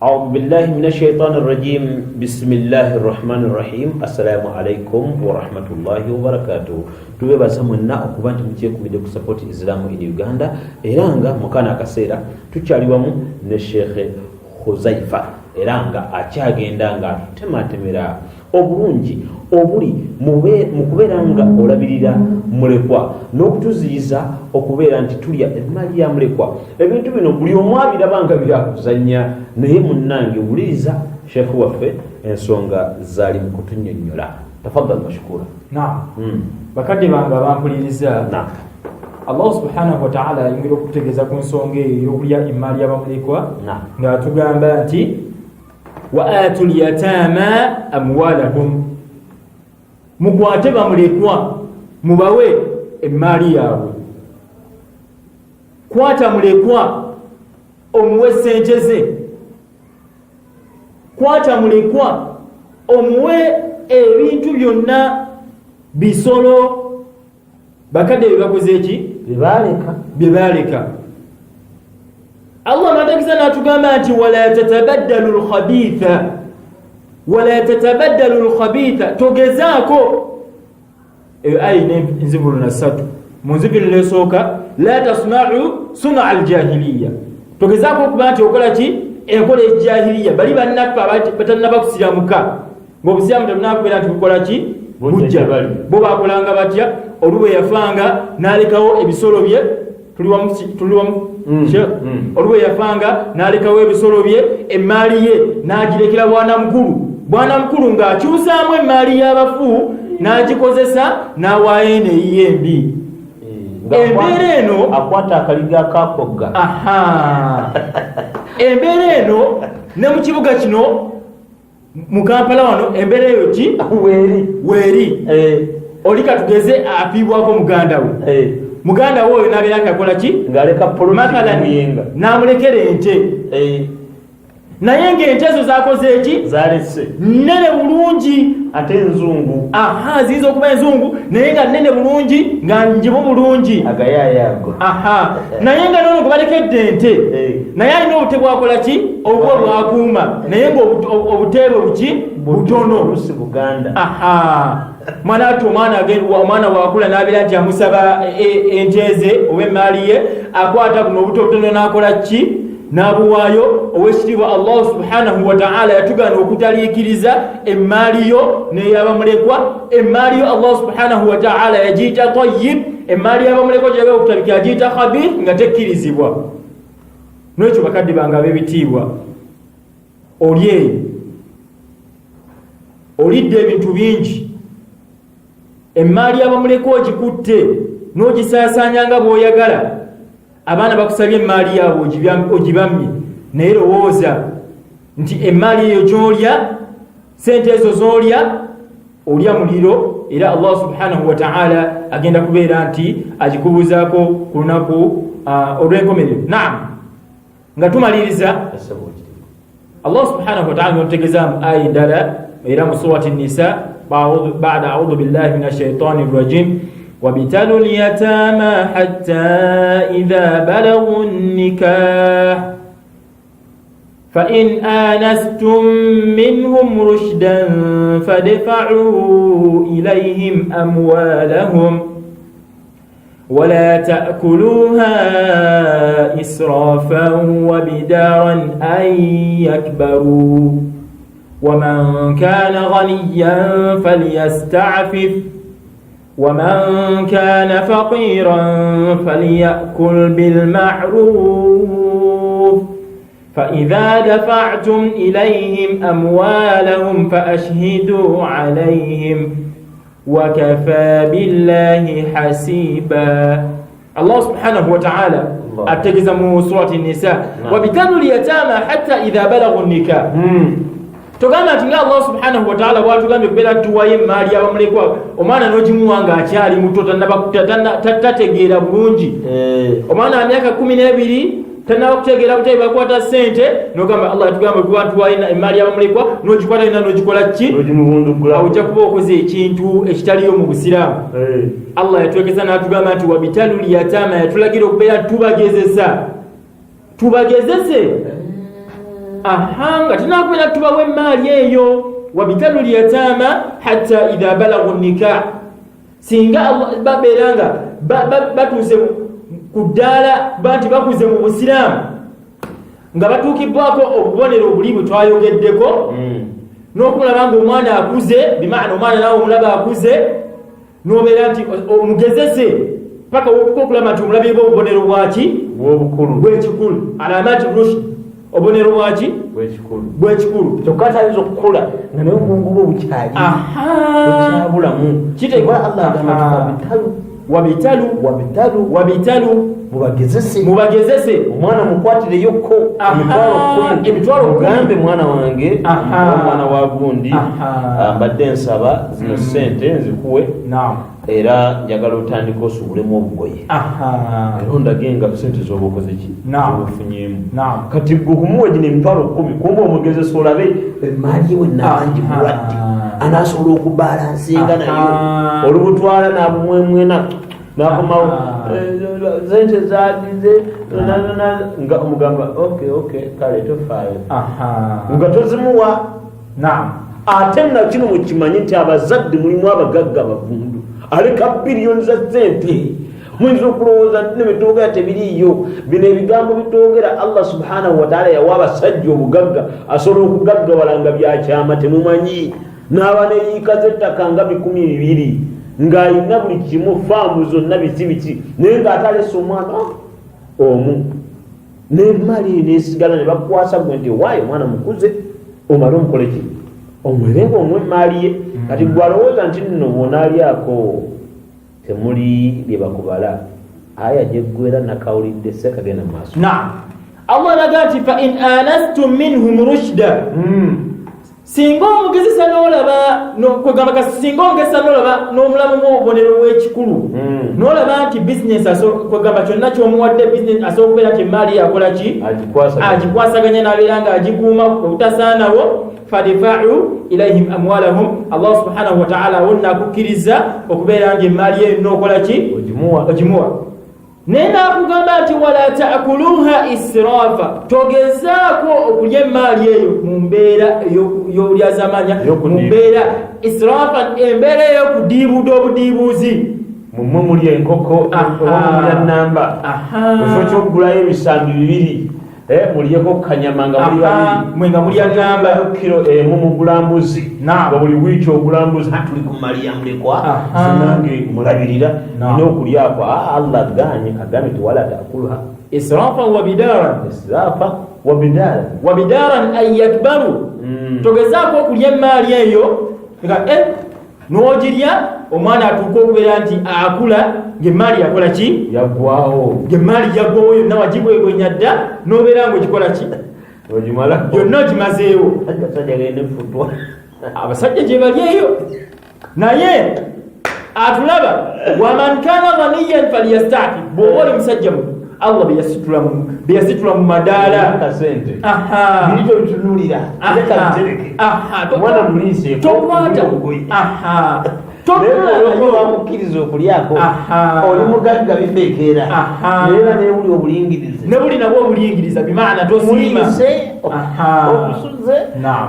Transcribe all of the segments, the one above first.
أعوذ بالله من الشيطان الرجيم بسم الله الرحمن الرحيم السلام عليكم ورحمة الله وبركاته tuwe basamwenna okuba nti mukyekumidde ku support Islam in Uganda era nga mukana akaseera tukyali wamu ne Sheikh Huzaifa era nga akyagenda nga atutematemera obulungi obuli mu kubeera nga olabirira mulekwa n'okutuziyiza okubeera nti tulya emmali ya mulekwa. Ebintu bino buli omu abirabanga byakuzannya naye munnange wuliriza Sheikh waffe ensonga zaali mu kutunnyonnyola. Tafaddal mashkura. Naam. Bakadde bange abampuliriza. Naam. Allah subhanahu wa ta'ala ayingira okutegeeza ku nsonga eyo y'okulya emmali y'abamulekwa ng'atugamba nti wa atul yatama amwalahum, mukwate bamulekwa mubawe emmali yaabwe. Kwata mulekwa omuwe ssente ze, kwata mulekwa omuwe ebintu byonna bisolo bakadde byebakoze eki byebaleka. Allah matakiza n'atugamba nti wala tatabaddalu lkhabitha, wala tatabaddalu lkhabitha, togezaako eyo ayina enzivulu na ssatu. Mu nzivulu esooka la tasna'u suna aljahiliya, togezaako okuba nti okola ki enkola ejahiliya. Bali bannaffe batannaba kusiramuka ng'obusiramu tebunakubeera nti bukola ki bujja, bo bakolanga batya? Olubwe yafanga n'alekawo ebisolo bye, tuli wamu olubwe yafanga n'alekawo ebisolo bye, emaali ye n'agirekera bwana mukulu ng'akyusaamu emaali y'abafu n'agikozesa n'awaayo eno eyiye embi. Embeera eno akwata akaliga akakogga. Embeera eno ne mu kibuga kino mu Kampala wano embeera eyo ki weeri oli katugeze afiibwako muganda we, muganda we oyo n'abeera akakola ki ng'aleka polomuyinga n'amulekera ente, naye ng'ente ezo zakoze eki zalese nnene bulungi ate enzungu. ziyinza okuba enzungu naye nga nnene bulungi nga njibu bulungi agayaayago. naye nga nono gubalekedde ente naye alina obute bwakola ki obwo bwakuuma naye nga obuteebe buki butono lusi Buganda. mwana ati omwana bwakula n'abeera nti amusaba ente ze oba emaali ye, akwata buno obuto butono n'akola ki n'abuwaayo. Owekitiibwa Allah subhanahu wa ta'ala yatugana okutaliikiriza emaali yo n'eyabamulekwa. Emaali yo Allah subhanahu wa ta'ala yagiyita tayyib, emaali y'abamulekwa gy'abeera okutabika yagiyita khabith nga tekkirizibwa. N'ekyo bakadde bange ab'ebitiibwa, oli eyo olidde ebintu bingi, emaali y'abamulekwa ogikutte n'ogisaasaanya nga bw'oyagala. Abaana bakusabye emaali yaabwe ogibamye, naye lowooza nti emaali eyo gy'olya, sente ezo z'olya olya muliro, era Allah subhanahu wa ta'ala agenda kubeera nti agikubuuzaako ku lunaku olw'enkomerero. Naam, nga tumaliriza Allah subhanahu wa ta'ala notegezaamu aya endala era mu surati Nisa ba'da a'udhu billahi minash shaitani rrajim وابتلوا اليتامى حتى إذا بلغوا النكاح فإن آنستم منهم رشدا فادفعوا إليهم أموالهم ولا تأكلوها إسرافا وبدارا أن يكبروا ومن كان غنيا فليستعفف ومن كان فقيرا فليأكل بالمعروف فإذا دفعتم إليهم أموالهم فأشهدوا عليهم وكفى بالله حسيبا. الله سبحانه وتعالى أتجزم سورة النساء وابتلوا اليتامى حتى إذا بلغوا النكاح. Togamba nti nga Allah subhanahu wa ta'ala bwatugambye okubeera tuwaye emaali y'abamulekwa, omwana n'ogimuwa ng'akyali muto tategeera bulungi. Omwana wa myaka 12 tannaba kutegeera butayi bakwata ssente, n'ogamba Allah yatugamba okuba tuwaye emaali y'abamulekwa n'ogikwata yonna n'ogikola ki? Ojja kuba okoze ekintu ekitaliyo mu Busiraamu. Allah yatwegeza n'atugamba nti wabitalul yataama, yatulagira okubeera tubagezese ahanga tunakwera tubawe mali eyo wabitalu liyatama hatta idha balaghu nikah singa Allah baberanga batuze kudala banti bakuze mu Busilamu nga batukibwako obubonero obulibu twayogeddeko n'okulaba nga omwana akuze bimaana omwana nawe omulaba akuze n'obeera nti omugezese paka okulaba nti omulabire obubonero bw'ekikulu alamati rushd obubonero bw'ekikulu kyokka atayinza okukula nga naye obwongo bwe bukyabulamu kitegeeza Allah agamba wabitalu mubagezese omwana mukwatireyoko emitwalo mugambe mwana wange omwana wa gundi mbadde nsaba zino sente nzikuwe era njagala otandika osubulemu obugoye era ondage nga sente zoba okoze ki obufunyemu kati gwe okumuwa gino emitwalo 10 kumba omugezesa olabe emaali we nabangi bulwadde anasobola okubalansinga nayo olubutwala nabumwemwena nakomawo zente zadize nga omugamba okay kale tofaayo nga tozimuwa ate na kino mukimanyi nti abazadde mulimu abagagga bavundu aleka biliyoni za sente muyinza okulowooza nebitogera tebiriiyo bino ebigambo bitogera Allah subhanahu wataala yawa abasajja obugagga asobola okugaggawalanga byakyama temumanyi n'aba neyiika z'ettaka nga 200 ng'alina buli kimu faamu zonna biki naye ng'atalesa omwana omu n'emali nesigala ne bakwasa gwe nti waayo omwana mukuze omale omukole ki omwerenga omwe emaali ye kati gwalowooza nti nno bwonaalyako temuli lye bakubala aya gyeggwera nakawulidde sekagenda mu maaso Allah alaga nti fa in anastum minhum rushda singa omugezesa n'olaba kwegamba singa omugezesa n'olaba n'omulamu obubonero bw'ekikulu n'olaba nti bizinesi kwegamba kyonna ky'omuwadde bizinesi asobola okubeera nti emaali yakola ki agikwasaganya n'abeera nga agikuuma obutasaanawo fadfa'u ilayhim amwalahum Allah subhanahu wa ta'ala wonna akukkiriza okubeera nga emaali eyo n'okola ki ogimuwa naye nakugamba nti wala taakuluha israfa togezaako okulya emaali eyo mu mbeera y'olyazamanya mu mbeera israfa embeera ey'okudiibuuda obudiibuuzi mumwe muli enkoko oba namba osooka okugulayo ebisambi 2 muliyeko kanyama nga muli babiri nga mulya namba kilo emu mugulambuzi nga buli wiiki ogulambuzi tuli kumaliya mulekwa sinange mulabirira nina okulyako Allah agambye ti wala taakuluha israfa wa bidaran an yakbaru togezaako okulya emaali eyo nga n'ogirya omwana atuuka okubeera nti akula ng'emaali yakola ki yaggwawo ng'emaali yaggwawo yonna wagibwegwenya dda n'obeera ng'ogikola ki yonna ogimazeewo abasajja gye bali eyo naye atulaba waman kana ghaniyan falyastaki bw'oba oli musajja Allah beyasitula mu madaala kasente bilito bitunulira mwana mulise tokwata wamukkiriza okulyako oli mugagga bifeekeera era nebuli obulingirize nebuli nabwo obulingiriza bimaana tosiimase okusuze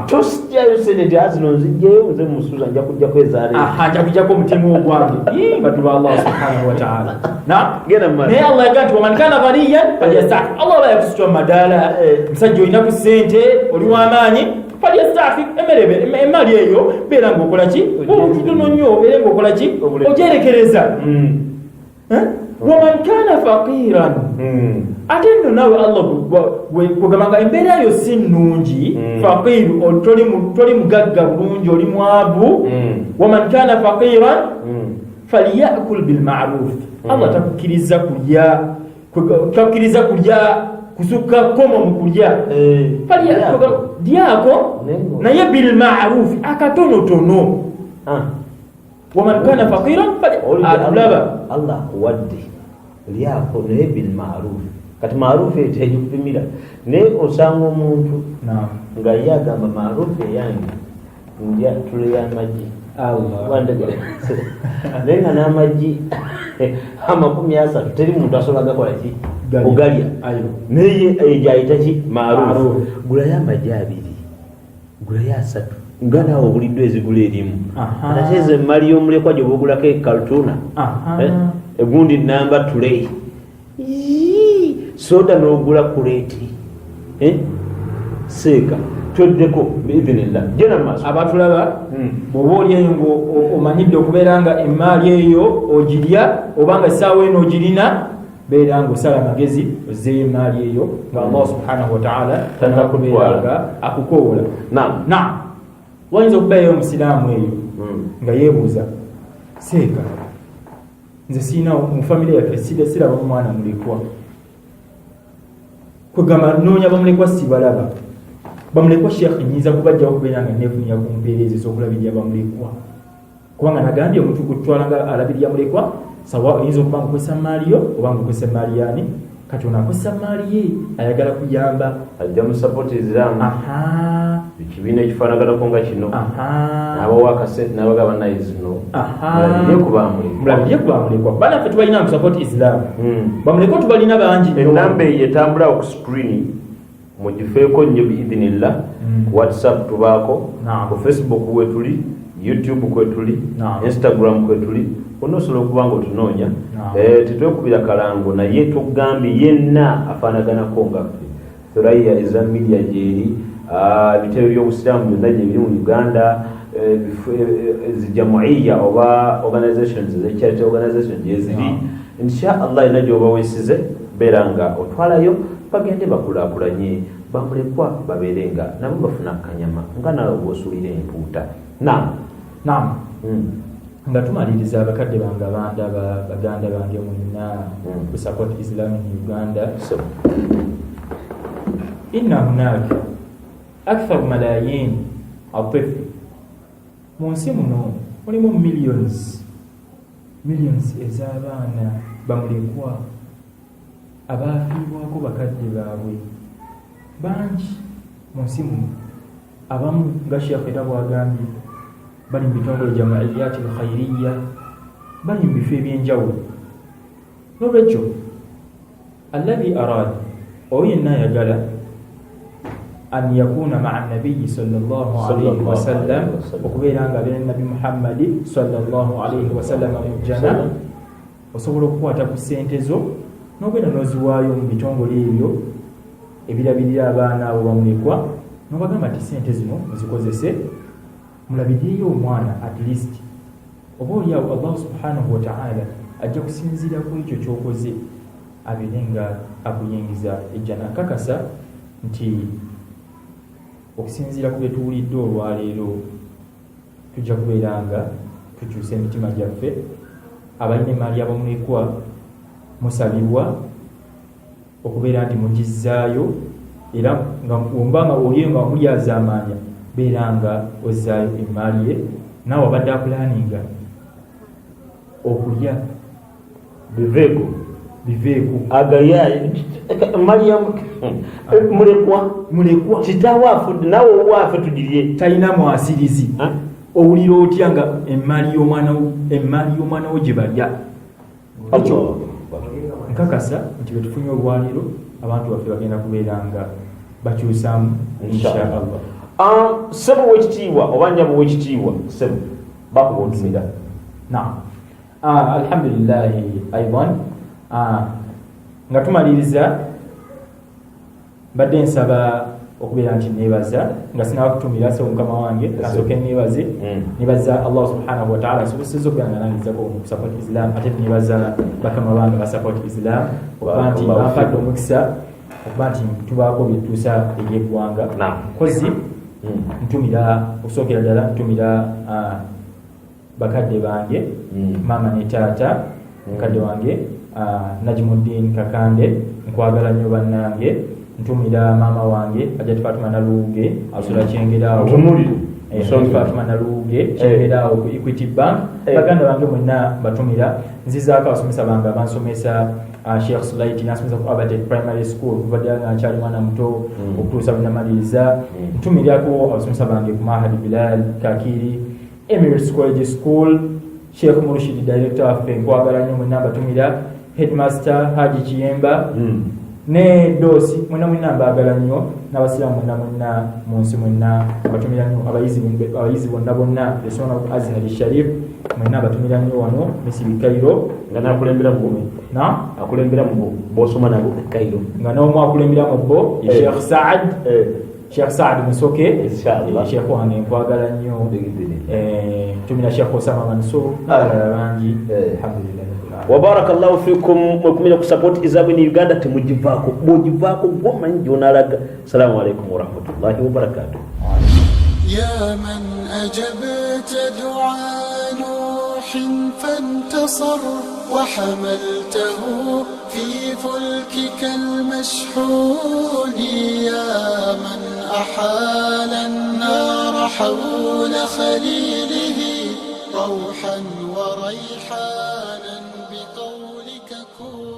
tosijjayo sente azino nzijjayo nze musuza nja kujjako ezaala nja kujjako omutima ogwange batuba Allah subhanahu wa ta'ala naye Allah yagaa nti waman kana ghaniyan falyasta'fif Allah aba yakusitula mu madaala musajja olina ku sente oli w'amaanyi falyasta'fif emaali eyo beera ng'okola ki obutono nnyo obeere ng'okola ki ogyerekereza waman kana faqiran ate nno naawe Allah kwegamba embeera yo si nnungi faqiru toli mugagga bulungi oli mwavu waman kana faqiran falyakul bilma'ruf Allah takukkiriza kulya kusukka komo mu kulya lyako naye bilma'ruf akatonotono waman kana faqiran atulaba Allah akuwadde lyako naye bilma'ruf kati maarufu etejupimira naye osanga omuntu nga ye agamba maarufu eyange ndya tule y'amagi nenga n'amagi $300 teri muntu asobola gakola ki ogalya naye egyayita ki maarufu gulayo amagi 2 gulayo 3 nga naawe obuliddwa ezigula erimu ate ezo emmali y'omulekwa gy'obugulako ekaltuna egundi namba tulei soda n'ogula kuleeti seeka tweddeko biidhinillah jena maaso abatulaba bw'oba oli eyo ng'omanyidde okubeera nga emmaali eyo ogirya obanga essaawa eno ogirina beera ng'osala amagezi ozzeeyo emmaali eyo nga Allah subhanahu wa ta'ala tanakubeera nga akukoola. Naam, wayinza okubeerayo omusiraamu eyo nga yeebuuza seeka nze siina mu famire yaffe siraba omwana mulekwa kwegamba noonya bamulekwa sibalaba bamulekwa sheekh nyinza kubajjawo okubeera nga neefunya ku mpeerezi ez'okulabirira bamulekwa kubanga nagambye omuntu gutwala nga alabirira mulekwa sawa oyinza okuba nga okozesa maali yo oba nga okozesa maali yani kati ono akozesa maali ye ayagala kuyamba ajja mu support Islam ekibiina ekifaanaganako nga kino n'abawakasente n'abagaba naizino mulabirye ku bamulekwa bana ffe tubalina mu support Islam bamulekwa tubalina bangi enamba eyo etambula ku screen mugifeeko nnyo biidhinillah ku WhatsApp tubaako ku Facebook wetuli YouTube kwetuli Instagram kwetuli onosobola okuba nga otunoonya tetwekubira kalango naye tugambye yenna afaanaganako nga ffe Thuraiya Islam Media gyeri ebitebe by'obusiraamu byonna gye biri mu Uganda zijamuiya oba organizations charity organizations gyeziri insha Allah ina gyoba weesize beera nga otwalayo bagende bakulaakulanye bamulekwa babeere nga nabo bafuna akanyama nga nawe bw'osuulira empuuta. Naam. Nga tumaliriza abakadde bange abanda baganda bange mwenna ku support Islam in Uganda. Inna hunaka akthar malayin atifl mu nsi muno mulimu millions ez'abaana bamulekwa abaafiibwako bakadde baabwe bangi mu nsi muno. Abamu nga Sheikh era bwagambye bali mu bitongole jamaiyati alkhairiya bali mu bifo ebyenjawulo. Nolwekyo alladhi arada oyo yenna ayagala an yakuna maa nabiyyi sallallahu alayhi wasallam okubeera nga abeera nabi Muhammadi sallallahu alayhi wasallam mu jana osobola okukwata ku ssente zo n'ogenda n'oziwaayo mu bitongole ebyo ebirabirira abaana abo bamulekwa n'obagamba nti ssente zino muzikozese mulabirireyo omwana at least oba oliawo Allah subhanahu wa ta'ala ajja kusinziira ku ekyo ky'okoze abeere nga akuyingiza ejjana. Nkakasa nti okusinziira ku bye tuwulidde olwaleero tujja kubeera nga tukyusa emitima gyaffe abalina emaali abamulekwa musabibwa okubeera nti mugizzaayo era nga wombanga oliyo nga mulyazaamaanya beera nga ozzaayo emaali ye naawe abadde apulaninga okulya biveeko agayaye mulekwa kitaawe afudde naawe owaafe tugirye talina mwasirizi owulira otya nga emaali y'omwana wo gye balya. Ekyo nkakasa nti bwe tufunye olwaleero abantu baffe bagenda kubeera nga bakyusaamu inshallah. Sebo wekitiibwa oba nnyabo wekitiibwa sebo bakuba otumira. Alhamdulillahi aidan nga tumaliriza mbadde nsaba okubeera nti neebaza nga sinaba kutumira so mukama wange kasooke neebaze neebaza Allah subhanahu wa ta'ala asobozesezza okubeera nga nangirizako ku support Islam ate neebaza bakama bange ba support Islam okuba nti bampadde omukisa okuba nti tubaako bye tutuusa ery'eggwanga kozi ntumira okusookera ddala ntumira bakadde bange maama ne taata mukadde wange Najmuddin Kakande nkwagala nnyo bannange. Ntumira maama wange Hajjati Fatuma Naluge asula Kyengeraawo Fatuma Naluge Kyengeraawo ku Equity Bank. Baganda bange mwenna batumira nzizaako abasomesa bange abansomesa Sheikh Sulaiti nasomesa ku Abated Primary School kuva ddala nga nkyali mwana muto okutuusa bwe namaliriza. Ntumirako abasomesa bange ku Mahadi Bilal Kakiri Emirates College School, Sheikh Murshid director waffe nkwagala nnyo mwenna mbatumira, Headmaster Haji Kiyemba ne Dosi mwenna mbaagala nnyo, n'abasiraamu mwenna mu nsi mwenna batumira nnyo, abayizi bonna Lesona Azhar Sharif mwenna batumira nnyo wano Misiri Cairo, nga nakulembera mu akulembera mu bosoma nabo Cairo, nga n'omu akulembera mu bo Sheikh Saad Musoke, inshallah Sheikh wange nkwagala nnyo, tumira Sheikh Osama Mansour n'abalala bangi, alhamdulillah. Wa barakallahu fikum. Mwekumira ku support Izaamu in Uganda, temugivaako bogivaako gwomanyi gyonalaga. Assalamu alaikum wa rahmatullahi wa barakatuh. يا من أجبت دعاء نوح فانتصر وحملته في فلكك المشحون، يا من أحال النار حول خليله روحا وريحانا بقولك كن.